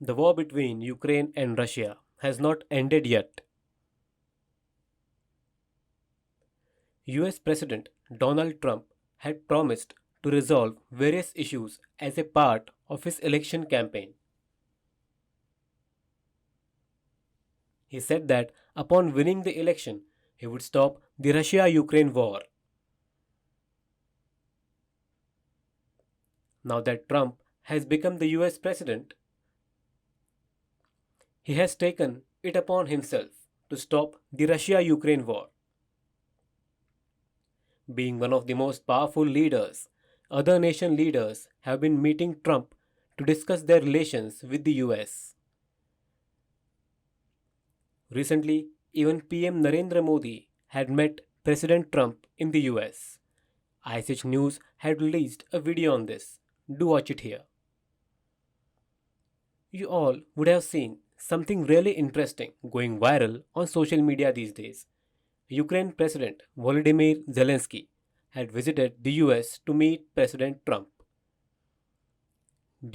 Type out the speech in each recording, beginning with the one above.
The war between Ukraine and Russia has not ended yet. US President Donald Trump had promised to resolve various issues as a part of his election campaign. He said that upon winning the election, he would stop the Russia Ukraine war. Now that Trump has become the US president, he has taken it upon himself to stop the Russia Ukraine war. Being one of the most powerful leaders, other nation leaders have been meeting Trump to discuss their relations with the US. Recently, even PM Narendra Modi had met President Trump in the US. ISH News had released a video on this. Do watch it here. You all would have seen something really interesting going viral on social media these days. Ukraine President Volodymyr Zelenskyy had visited the US to meet President Trump.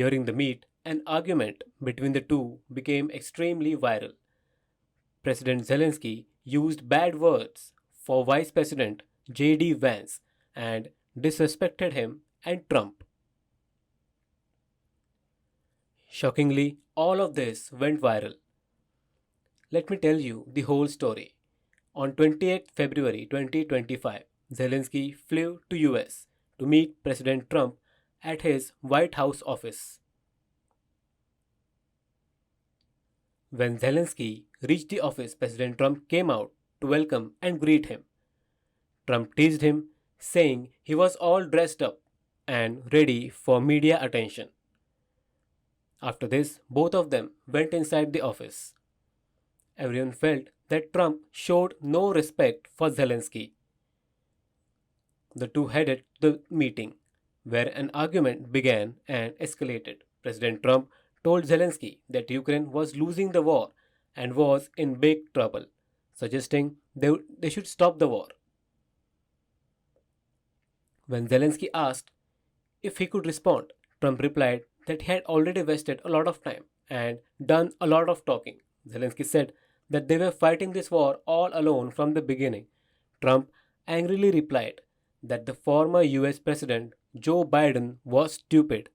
During the meet, an argument between the two became extremely viral. President Zelenskyy used bad words for Vice President J.D. Vance and disrespected him and Trump. Shockingly, all of this went viral. Let me tell you the whole story. On 28 February 2025, Zelenskyy flew to US to meet President Trump at his White House office. When Zelenskyy reached the office, President Trump came out to welcome and greet him. Trump teased him, saying he was all dressed up and ready for media attention. After this, both of them went inside the office. Everyone felt that Trump showed no respect for Zelenskyy. The two headed to the meeting, where an argument began and escalated. President Trump told Zelenskyy that Ukraine was losing the war and was in big trouble, suggesting they should stop the war. When Zelenskyy asked if he could respond, Trump replied that he had already wasted a lot of time and done a lot of talking. Zelenskyy said that they were fighting this war all alone from the beginning. Trump angrily replied that the former US President Joe Biden was stupid.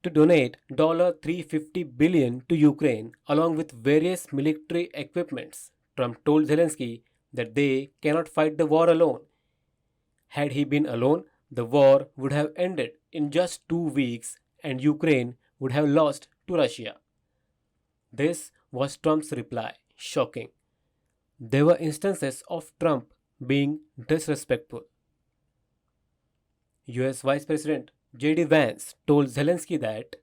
To donate $350 billion to Ukraine along with various military equipments, Trump told Zelenskyy that they cannot fight the war alone. Had he been alone, the war would have ended in just 2 weeks and Ukraine would have lost to Russia. This was Trump's reply, shocking. There were instances of Trump being disrespectful. US Vice President J.D. Vance told Zelenskyy that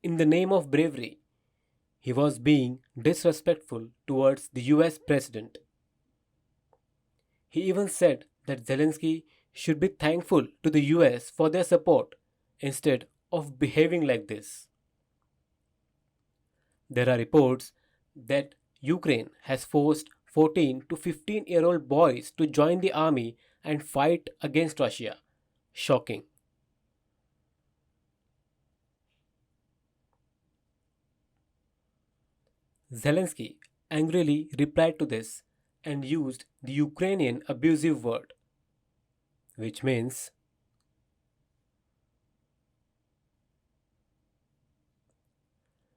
in the name of bravery, he was being disrespectful towards the US president. He even said that Zelenskyy should be thankful to the US for their support instead of behaving like this. There are reports that Ukraine has forced 14 to 15-year-old boys to join the army and fight against Russia. Shocking. Zelenskyy angrily replied to this and used the Ukrainian abusive word, which means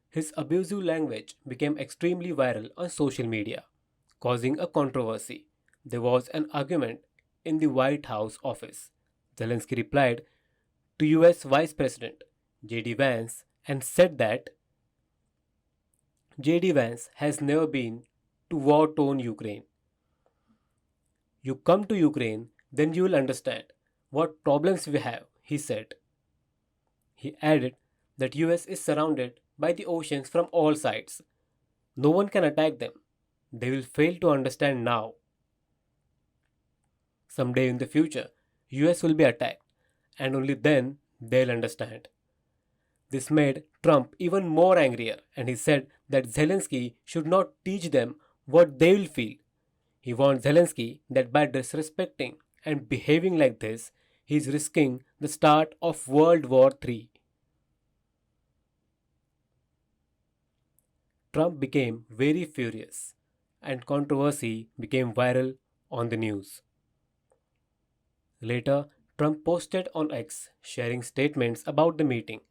his abusive language became extremely viral on social media, causing a controversy. There was an argument in the White House office. Zelenskyy replied to US Vice President J.D. Vance and said that J.D. Vance has never been to war torn Ukraine. You come to Ukraine, then you will understand what problems we have, he said. He added that US is surrounded by the oceans from all sides. No one can attack them. They will fail to understand now. Someday in the future, US will be attacked and only then they'll understand. This made Trump even more angrier and he said that Zelenskyy should not teach them what they will feel. He warned Zelensky that by disrespecting and behaving like this, he is risking the start of World War III. Trump became very furious, and controversy became viral on the news. Later, Trump posted on X sharing statements about the meeting.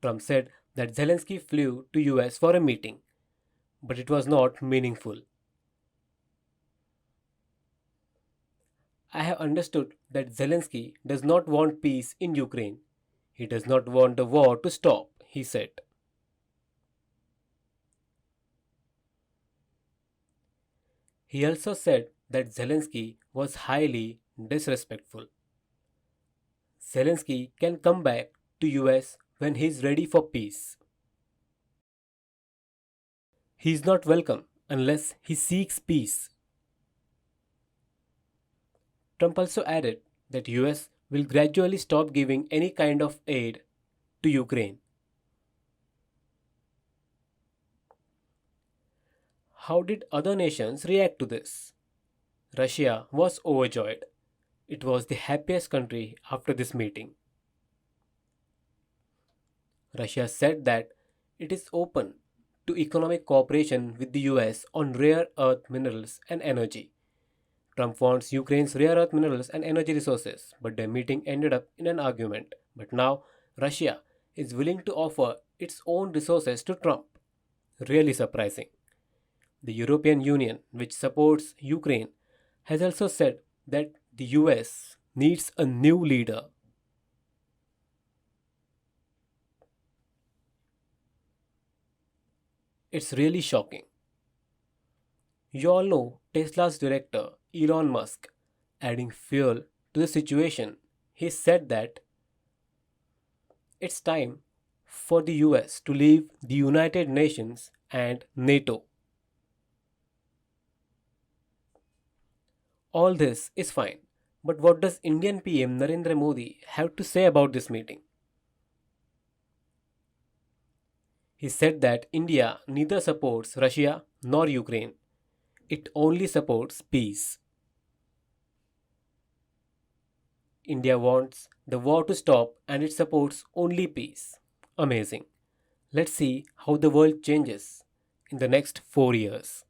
Trump said that Zelensky flew to US for a meeting, but it was not meaningful. I have understood that Zelensky does not want peace in Ukraine. He does not want the war to stop, he said. He also said that Zelensky was highly disrespectful. Zelensky can come back to US when he is ready for peace. He is not welcome unless he seeks peace. Trump also added that US will gradually stop giving any kind of aid to Ukraine. How did other nations react to this? Russia was overjoyed. It was the happiest country after this meeting. Russia said that it is open to economic cooperation with the US on rare earth minerals and energy. Trump wants Ukraine's rare earth minerals and energy resources, but their meeting ended up in an argument. But now Russia is willing to offer its own resources to Trump. Really surprising. The European Union, which supports Ukraine, has also said that the US needs a new leader. It's really shocking. You all know Tesla's director, Elon Musk, adding fuel to the situation. He said that it's time for the US to leave the United Nations and NATO. All this is fine, but what does Indian PM Narendra Modi have to say about this meeting? He said that India neither supports Russia nor Ukraine, it only supports peace. India wants the war to stop and it supports only peace. Amazing. Let's see how the world changes in the next 4 years.